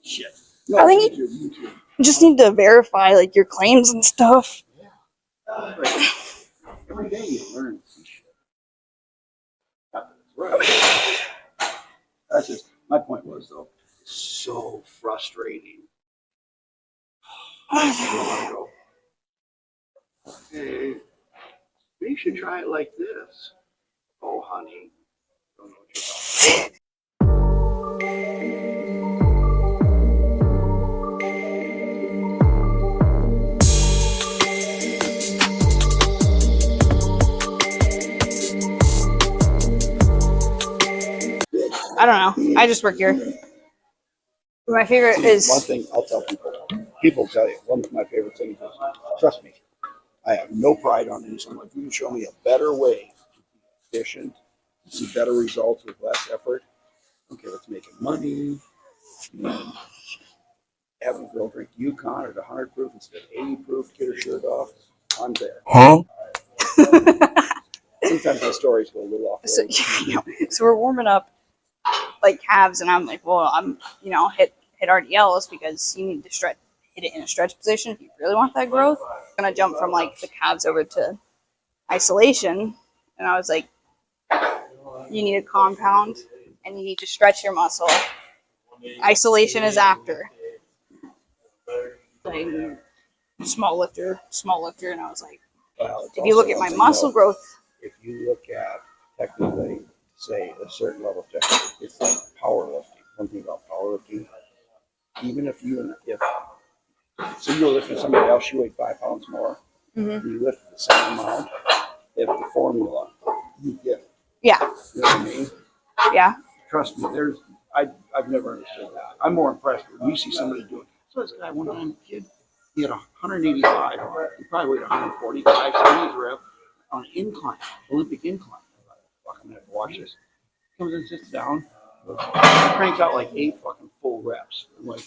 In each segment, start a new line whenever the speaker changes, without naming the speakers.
Shit.
I think you just need to verify like your claims and stuff.
Yeah. Right. Every day you learn some shit. Right. That's just my point was though. So frustrating. I don't go. Hey, you should try it like this. Oh, honey. Don't know what you're talking about.
I don't know. I just work here. My favorite is
one thing I'll tell people. People tell you one of my favorite things is trust me. I have no pride on anything. If you can show me a better way to be efficient, see better results with less effort. Okay, let's make money. You know, have a girl drink Yukon at 100 proof instead of 80 proof. Get her shirt off. I'm there.
Huh?
Sometimes the stories go a little off.
So we're warming up like calves, and I'm like, well, I'm hit RDLs because you need to hit it in a stretch position if you really want that growth. I'm gonna jump from like the calves over to isolation, and I was like, you need a compound and you need to stretch your muscle. Isolation is after. Like, small lifter, and I was like, if you look at my muscle growth,
if you look at technically, say a certain level of technique, it's like powerlifting. One thing about powerlifting, even if so you're lifting somebody else, you weigh 5 pounds more, you lift the same amount, if the formula, you get it.
Yeah.
You know what I mean?
Yeah.
Trust me, I've never understood that. I'm more impressed when you see somebody do it. So this guy, one time, kid, he had 185, he probably weighed 145, so he's rep on an incline, Olympic incline. I thought, fuck, I'm gonna have to watch this. Comes in, sits down, cranks out like 8 fucking full reps. I'm like,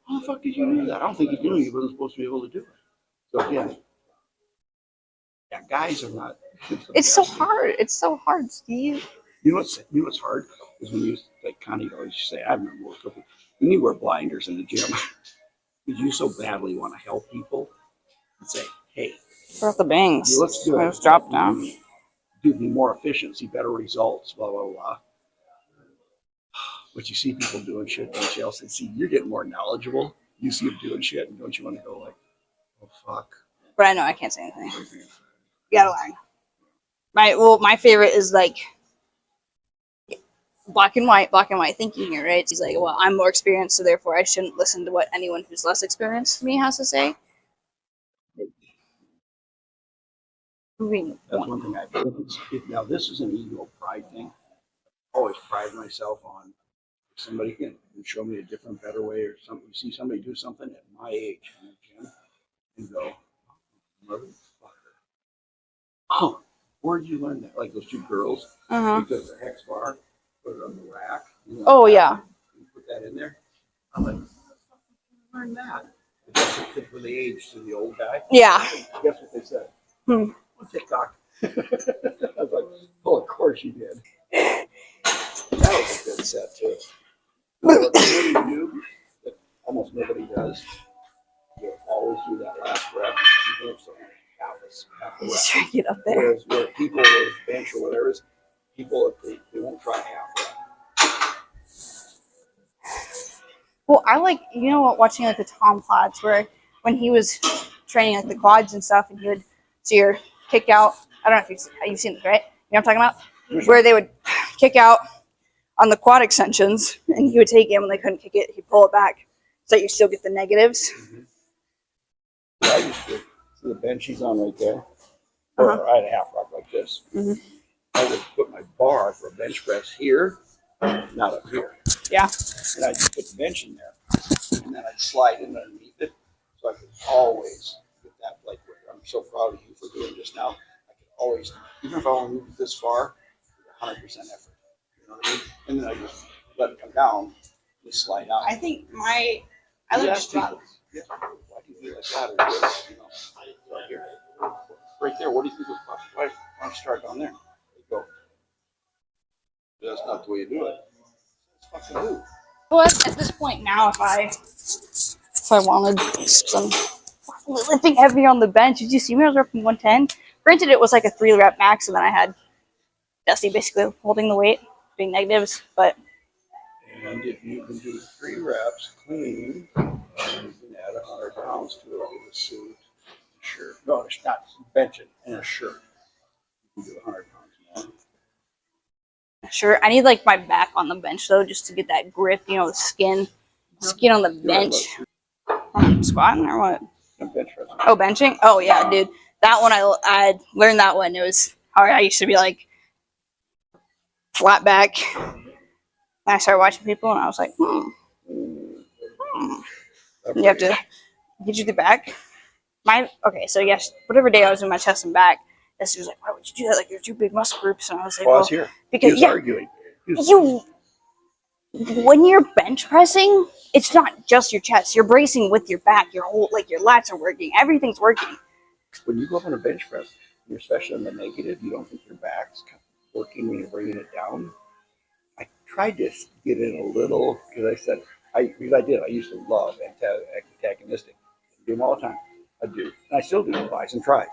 how the fuck did you do that? I don't think he knew he wasn't supposed to be able to do it. So again, yeah, guys are not.
It's so hard. It's so hard, Steve.
You know what's hard is when you like Connie always say, I remember when you wear blinders in the gym, because you so badly want to help people and say, hey,
Forgot the bangs.
you look good.
I just dropped down.
Do be more efficient, see better results, blah blah blah. But you see people doing shit, don't you else? And see, you're getting more knowledgeable. You see them doing shit, and don't you want to go like, oh fuck?
But I know I can't say anything. You gotta learn. My favorite is like black and white thinking here, right? He's like, well, I'm more experienced, so therefore I shouldn't listen to what anyone who's less experienced than me has to say.
That's one thing I think. Now this is an ego pride thing. I always pride myself on if somebody can show me a different, better way, or something. You see somebody do something at my age in the gym, and go, motherfucker. Oh, where'd you learn that? Like those two girls, because the hex bar, put it on the rack.
Oh yeah.
You put that in there. I'm like, where did you learn that? I guess it fit for the age to the old guy.
Yeah.
Guess what they said? TikTok. I was like, oh, of course you did. That was a good set too. What you do that almost nobody does, you always do that last rep. You do something half a rep.
Just trying to get up there.
Whereas where people with bench or whatever is, people they won't try half rep.
Well, I like watching like the Tom Platz where when he was training like the quads and stuff, and he would see your kick out. I don't know if you've seen this, right? You know what I'm talking about? Where they would kick out on the quad extensions, and he would take it when they couldn't kick it. He'd pull it back so that you still get the negatives.
Yeah, I used to see the bench he's on right there. Or I had a half rock like this. I would put my bar for a bench press here, not up here.
Yeah.
And I'd just put the bench in there, and then I'd slide in underneath it, so I could always get that. Like, I'm so proud of you for doing this now. I could always, even if I only moved this far, 100% effort. You know what I mean? And then I just let it come down, just slide out.
I think I like to drop.
Yeah. Why do you do like that? Or just, right here, right there. What do you think? Why don't you start down there? You go. That's not the way you do it. It's fucking move.
But at this point now, if I wanted some lifting heavy on the bench, did you see me? I was repping 110. Granted, it was like a 3 rep max, and then I had Dusty basically holding the weight, being negatives. But
And if you can do 3 reps clean, you can add 100 pounds to it with a suit, shirt. No, it's not benching in a shirt. You can do 100 pounds more.
sure, I need like my back on the bench though, just to get that grip. You know, the skin on the bench. Squatting or what?
Bench press.
Oh, benching. Oh yeah, dude. That one I learned that one. It was hard. I used to be like flat back. And I started watching people, and I was like, You have to get you the back. Okay, so yes, whatever day I was doing my chest and back, Jesse was like, "Why would you do that? Like, you're two big muscle groups." And I was like,
Well, I was here.
Because
he was arguing.
When you're bench pressing, it's not just your chest. You're bracing with your back. Your whole your lats are working. Everything's working.
When you go up on a bench press, you're especially on the negative, you don't think your back's working when you're bringing it down. I tried to get in a little because I said, because I did. I used to love antagonistic. I do them all the time. I do. And I still do bis and tries.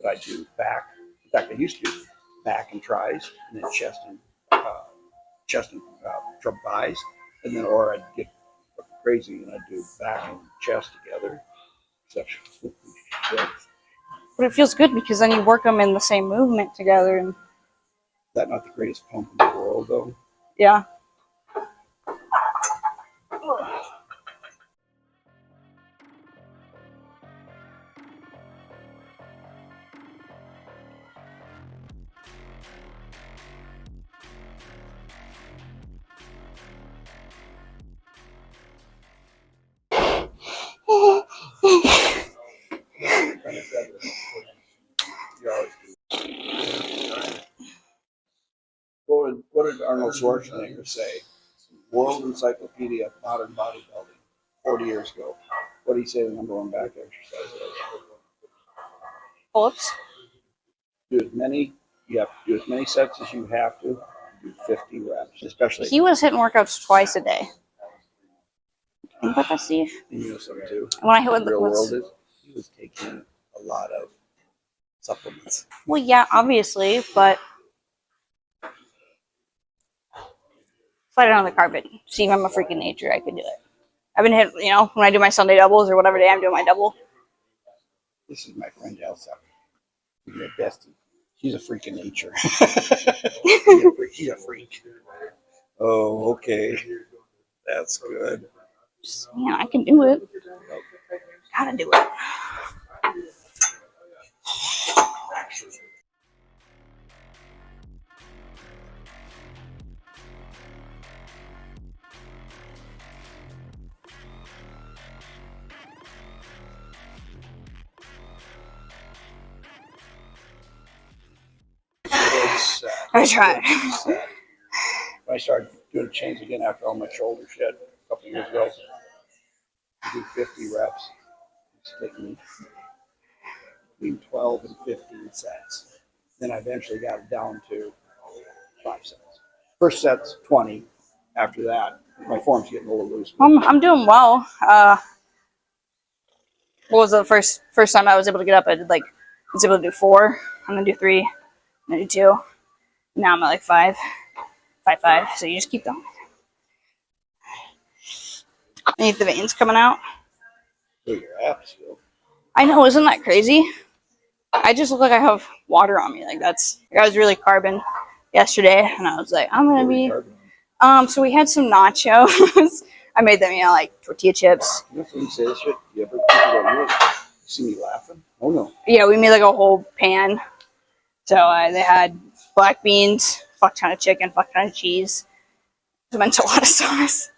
But I do back. In fact, I used to do back and tries, and then chest and bis. And then, or I'd get crazy and I'd do back and chest together. Such.
But it feels good because then you work them in the same movement together. And
that not the greatest pump in the world, though?
Yeah.
What did Arnold Schwarzenegger say? World Encyclopedia of Modern Bodybuilding, 40 years ago. What did he say the #1 back exercise is?
Pull-ups.
You have to do as many sets as you have to. Do 50 reps, especially.
He was hitting workouts twice a day. Think about that, Steve.
And you know something too.
When I hit with
the real world is, he was taking a lot of supplements.
Well, yeah, obviously, but slide it on the carpet. See, I'm a freaking nature. I could do it. I've been hit, when I do my Sunday doubles or whatever day I'm doing my double.
This is my friend Elsa. She's my bestie. She's a freak of nature. She's a freak. Oh, okay. That's good.
Just, I can do it. Gotta do it. I tried.
I started doing chains again after all my shoulder shed a couple years ago. I do 50 reps. It's taking between 12 and 15 sets. Then I eventually got it down to 5 sets. First set's 20. After that, my form's getting a little loose.
I'm doing well. What was the first time I was able to get up? I was able to do 4. I'm gonna do 3. I'm gonna do 2. Now I'm at like 5. 5. So you just keep going. I need the veins coming out.
So your abs feel.
I know, isn't that crazy? I just look like I have water on me. I was really carbon yesterday, and I was like, I'm gonna be. So we had some nachos. I made them, like tortilla chips.
You know, when you say this shit, you ever people go, you see me laughing? Oh no.
Yeah, we made like a whole pan. So they had black beans, fuck ton of chicken, fuck ton of cheese, some enchilada sauce.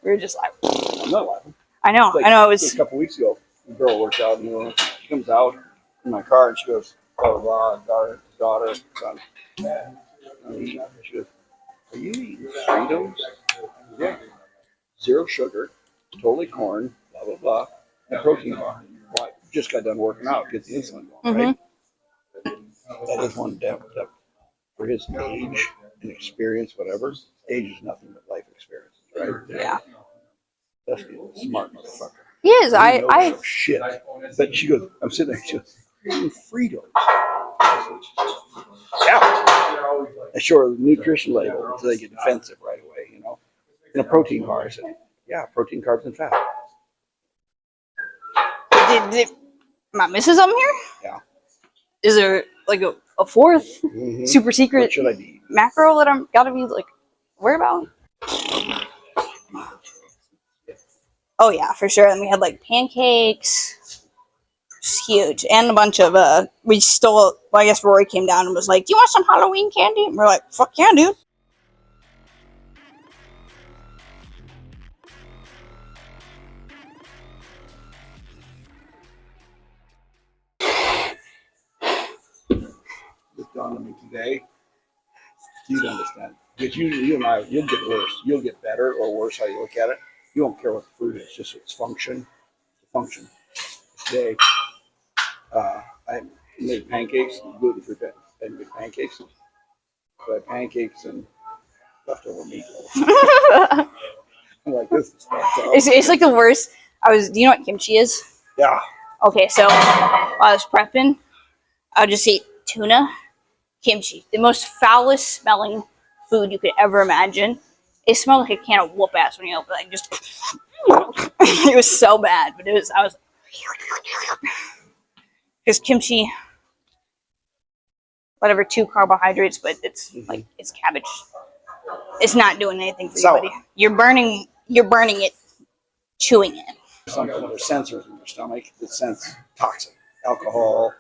We were just like,
I'm not laughing.
I know. It was
a couple weeks ago. The girl works out, she comes out in my car and she goes, blah, blah, blah, daughter, son. And she goes, are you eating Fritos? Yeah. 0 sugar, totally corn, blah, blah, blah, and protein bar. Well, I just got done working out, get the insulin going, right? That is one depth for his age and experience, whatever. Age is nothing but life experience, right?
Yeah.
That's a smart motherfucker.
He is.
He knows
I
some shit. But she goes, I'm sitting there, she goes, you're eating Fritos. Yeah. I show her the nutrition label until they get defensive right away, you know. In a protein bar, I said, yeah, protein, carbs, and fat.
did am I missing something here?
Yeah.
Is there like a fourth super secret
What should I be?
macro that I'm gotta be like worried about? Oh yeah, for sure. And we had like pancakes, just huge, and a bunch of we stole. Well, I guess Rory came down and was like, "Do you want some Halloween candy?" And we're like, "Fuck yeah, dude."
This dawned on me today. You'd understand. Because you and I, you'll get worse. You'll get better or worse how you look at it. You don't care what the food is, just its function. The function. Today, I made pancakes, gluten-free pancakes. So I had pancakes and leftover meatloaf. I'm like, this is fucked up.
It's like the worst. Do you know what kimchi is?
Yeah.
Okay, so while I was prepping, I would just eat tuna, kimchi, the most foulest smelling food you could ever imagine. It smelled like a can of whoop ass when you open it. Like just, it was so bad. But I was, because kimchi, whatever, 2 carbohydrates, but it's cabbage. It's not doing anything for your body. You're burning it, chewing it.
Something, there's sensors in your stomach that sense toxin, alcohol,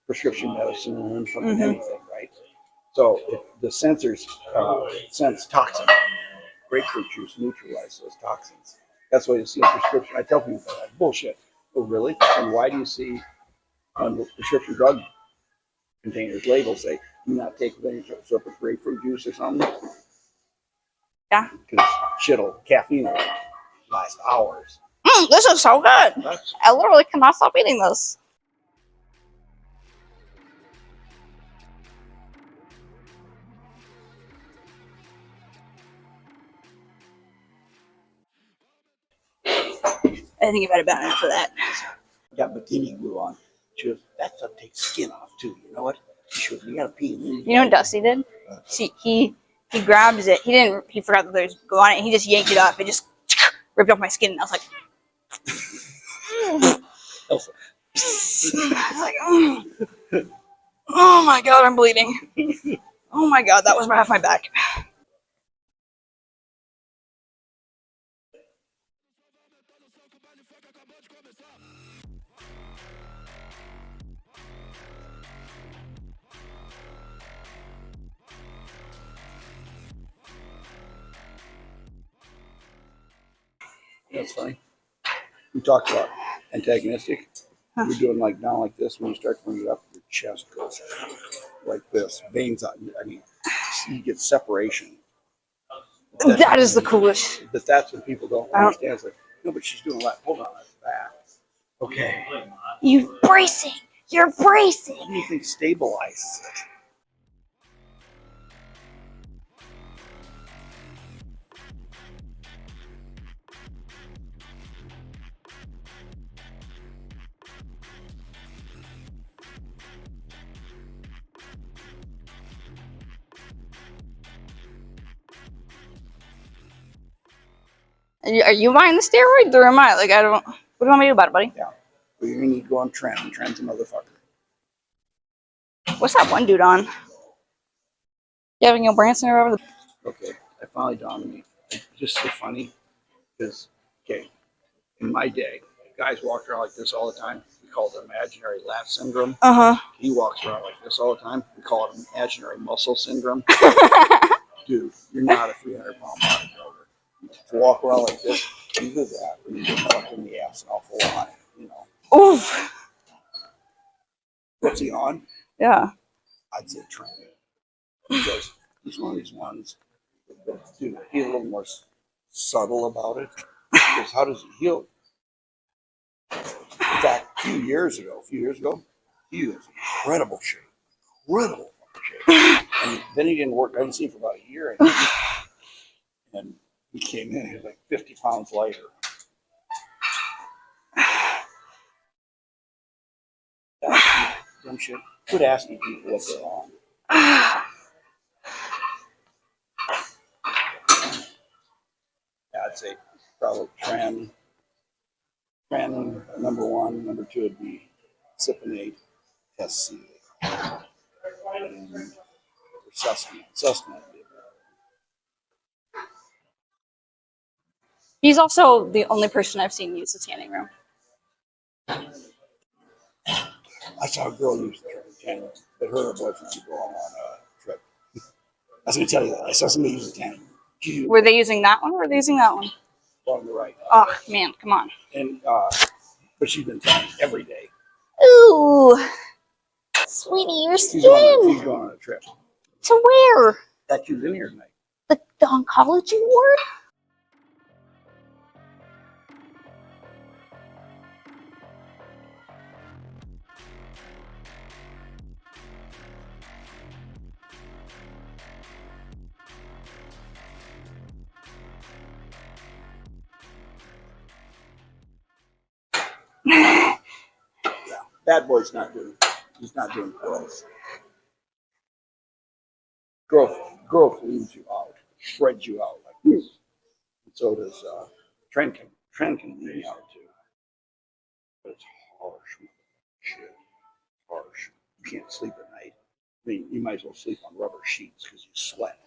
prescription medicine, fucking anything, right? So if the sensors sense toxin. Grapefruit juice neutralizes those toxins. That's why you see a prescription. I tell people that bullshit. Oh, really? And why do you see on the prescription drug containers labels say do not take with any sort of grapefruit juice or something?
Yeah.
Because shit'll caffeine will last hours.
This is so good. I literally cannot stop eating this. I think you've had about enough of that.
Got bikini glue on. She goes, that stuff takes skin off too. You know what? She goes, you gotta pee.
You know what Dusty did? He grabs it. He forgot that there's glue on it. He just yanked it off. It just ripped off my skin. And I was like,
Elsa.
I was like, oh my god, I'm bleeding. Oh my god, that was half my back.
That's funny. We talked about antagonistic. You're doing like down like this when you start to bring it up, your chest goes like this. Veins on. I mean, you get separation.
That is the coolest.
But that's what people don't understand. It's like, no, but she's doing a lot. Hold on, that's that. Okay.
You're bracing. You're bracing.
What do you think stabilizes it?
Are you buying the steroids or am I? Like, I don't. What do you want me to do about it, buddy?
Yeah. Well, you're gonna need to go on Trend. Trend's a motherfucker.
What's that one dude on? Gavin Branson or whatever.
Okay. I finally dawned on me. It's just so funny because, okay, in my day, guys walked around like this all the time. We called it imaginary lat syndrome. He walks around like this all the time. We call it imaginary muscle syndrome. Dude, you're not a 300-pound bodybuilder. To walk around like this, either that or you get fucked in the ass an awful lot, you know.
Oof.
What's he on?
Yeah.
I'd say Trend. Because he's one of these ones that, dude, he's a little more subtle about it. Because how does he heal? In fact, a few years ago, he was in incredible shape. Incredible shape. And then he didn't work. I haven't seen him for about a year. And He came in, he was like 50 pounds lighter. Dumb shit. Quit asking people what they're on. Yeah, I'd say probably tren number one. Number two would be cypionate, SC, and sustenance. Sustenance would be
He's also the only person I've seen use the tanning room.
I saw a girl use the tanning, but her boyfriend would go on a trip. I was going to tell you that. I saw somebody use the tanning.
Were they using that one or were they using that one?
On the right.
Oh, man, come on.
And but she's been tanning every day.
Ooh. Sweetie, your skin.
She's going on a trip.
To where?
That she was in here tonight.
The oncology ward?
Yeah. Bad boy's not doing. He's not doing growth. Growth leaves you out, shreds you out like this. And so does trend can leave you out too. But it's harsh. Shit. Harsh. You can't sleep at night. I mean, you might as well sleep on rubber sheets because you sweat.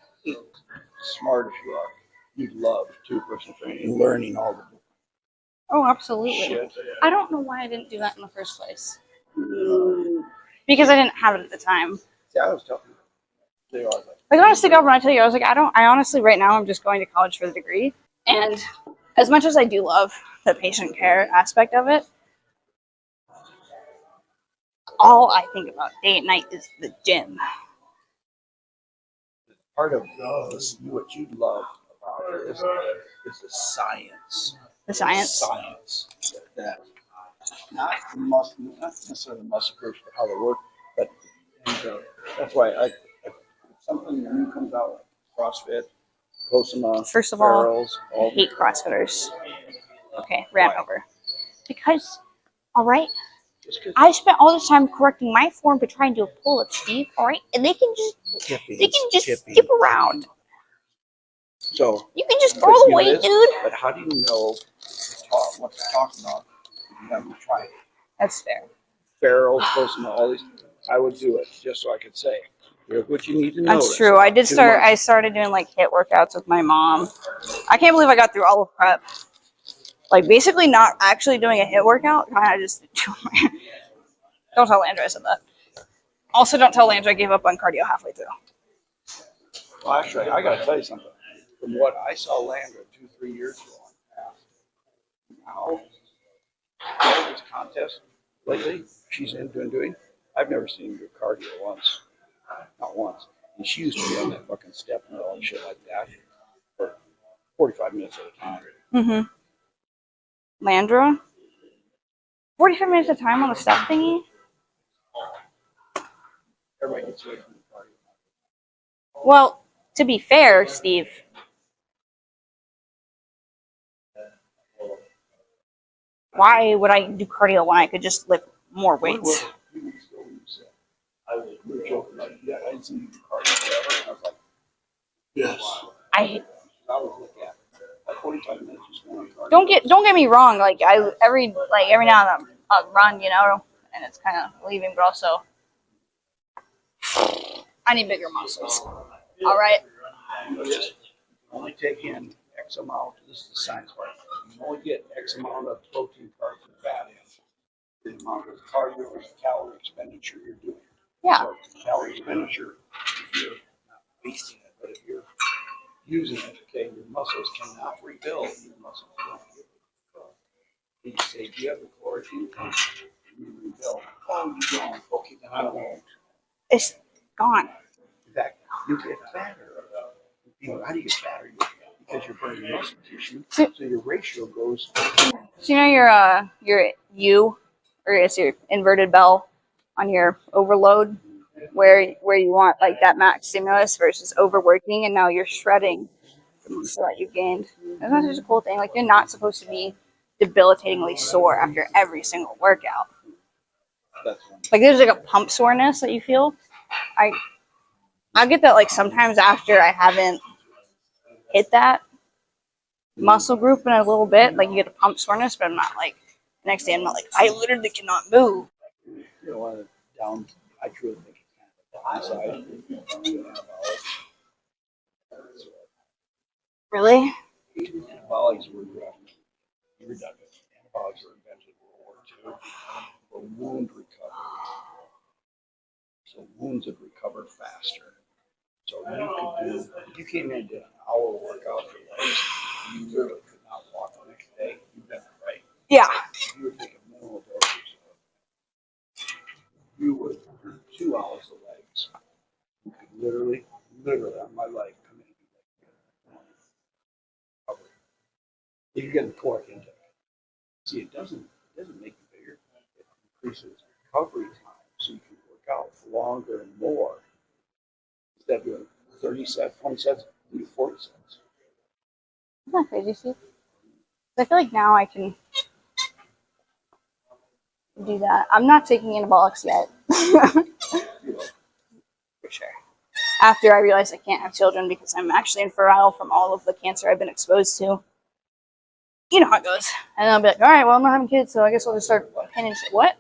Smart as you are, you'd love two-person training and learning all the
Oh, absolutely.
shit.
I don't know why I didn't do that in the first place. Because I didn't have it at the time.
Yeah, I was telling you. They are
Like, honestly, God, when I tell you, I honestly, right now, I'm just going to college for the degree. And as much as I do love the patient care aspect of it, all I think about day and night is the gym.
part of this, what you love about it is the science.
The science?
Science. That not necessarily the muscle groups, but how they work. But that's why if something new comes out like CrossFit, Cosima,
First of all,
barrels,
I hate CrossFitters. Okay, ran over. Because, all right, I spent all this time correcting my form to try and do a pull-up, Steve. All right, and they can just skip around.
So
you can just throw the weight, dude.
But how do you know what they're talking about if you haven't tried it?
That's fair.
Barrels, Cosima, all these. I would do it just so I could say, here's what you need to know.
That's true. I started doing like HIIT workouts with my mom. I can't believe I got through all of prep. Like basically not actually doing a HIIT workout. Kind of just don't tell Landra I said that. Also, don't tell Landra I gave up on cardio halfway through.
Well, actually, I got to tell you something. From what I saw Landra 2-3 years ago on now, this contest lately, she's in doing. I've never seen her do cardio once. Not once. And she used to be on that fucking step mill and shit like that for 45 minutes at a time.
Mm-hmm. Landra? 45 minutes at a time on the step thingy?
Everybody gets away from the cardio.
Well, to be fair, Steve, why would I do cardio when I could just lift more weights?
We were joking about it. Yeah, I didn't see you do cardio forever. And I was like, yes.
I
was looking at it. Like 45 minutes just going cardio.
don't get me wrong. Like every now and then I'll run, you know, and it's kind of leaving, but also I need bigger muscles. All right.
Just only take in X amount. This is the science part. You only get X amount of protein, carbs, and fat in. The amount of cardio or calorie expenditure you're doing.
Yeah.
So calorie expenditure, if you're not wasting it, but if you're using it, okay, your muscles cannot rebuild. Your muscles don't rebuild. You say, do you have the caloric income? You rebuild. Oh, you don't. Okay, then I won't.
It's gone.
In fact, you get fatter. How do you get fatter? Because you're burning muscle tissue, so your ratio goes.
So you know your U, or it's your inverted bell on your overload, where you want like that max stimulus versus overworking, and now you're shredding the muscle that you gained. That's not such a cool thing. Like, you're not supposed to be debilitatingly sore after every single workout.
That's
Like, there's like a pump soreness that you feel. I get that like sometimes after I haven't hit that muscle group in a little bit, like you get a pump soreness, but I'm not like the next day I'm not like I literally cannot move.
you know, one of the down. I truly think it's kind of a downside.
Really?
Antibiotics were redundant. Antibiotics were invented in World War II for wound recovery. So wounds would recover faster. So if you came in and did an hour workout for legs, you literally could not walk the next day. You've been right.
Yeah.
If you were taking minimal doses, you would do 2 hours of legs. You could literally on my leg come in and recover. If you get the caloric intake. See, it doesn't make you bigger. It increases recovery time so you can work out for longer and more. Instead of doing 30 sets, 20 sets, do 40 sets.
Isn't that crazy, Steve? I feel like now I can do that. I'm not taking anabolics yet. For sure. After I realize I can't have children because I'm actually infertile from all of the cancer I've been exposed to. You know how it goes. And I'll be like, all right, well, I'm not having kids, so I guess I'll just start pinning shit. What?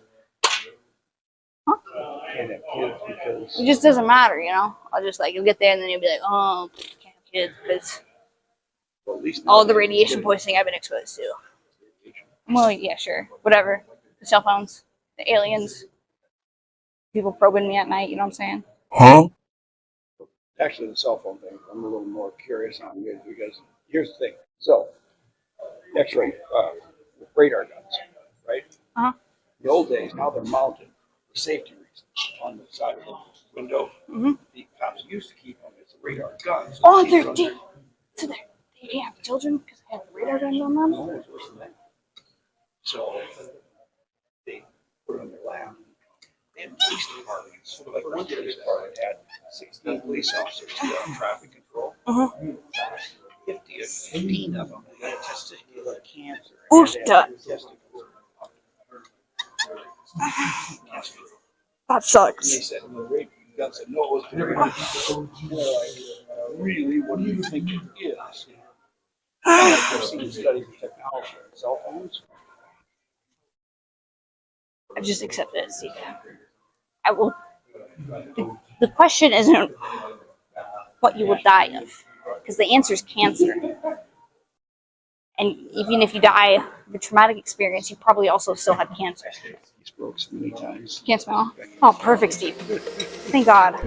Huh?
Can't have kids because
It just doesn't matter, you know? I'll just like, you'll get there and then you'll be like, oh, can't have kids because
well, at least
all the radiation poisoning I've been exposed to. Well, yeah, sure. Whatever. The cell phones, the aliens, people probing me at night, you know what I'm saying?
Huh?
Actually, the cell phone thing, I'm a little more curious on because here's the thing. So, X-ray radar guns, right?
Uh-huh.
In the old days, now they're mounted for safety reasons on the side of the window.
Mm-hmm.
The cops used to keep them as a radar gun. So
Oh,
they
they're
run
deep. So they have children because they have the radar guns on them?
No, it's worse than that. So they put it on their lap. They had police departments. Like one police department had 16 police officers on traffic control.
Uh-huh.
50 or 15 of them had testicular cancer.
Oof,
Had
duh.
testicles.
That
And
sucks.
they said, well, rape gun said, no, it was the radar. And they're like, really, what do you think it is? I've seen studies of technology on cell phones.
I've just accepted it, Steve. I will. The question isn't what you will die of, because the answer is cancer. And even if you die of a traumatic experience, you probably also still had cancer.
He's broke so many times.
Can't smell. Oh, perfect, Steve. Thank God.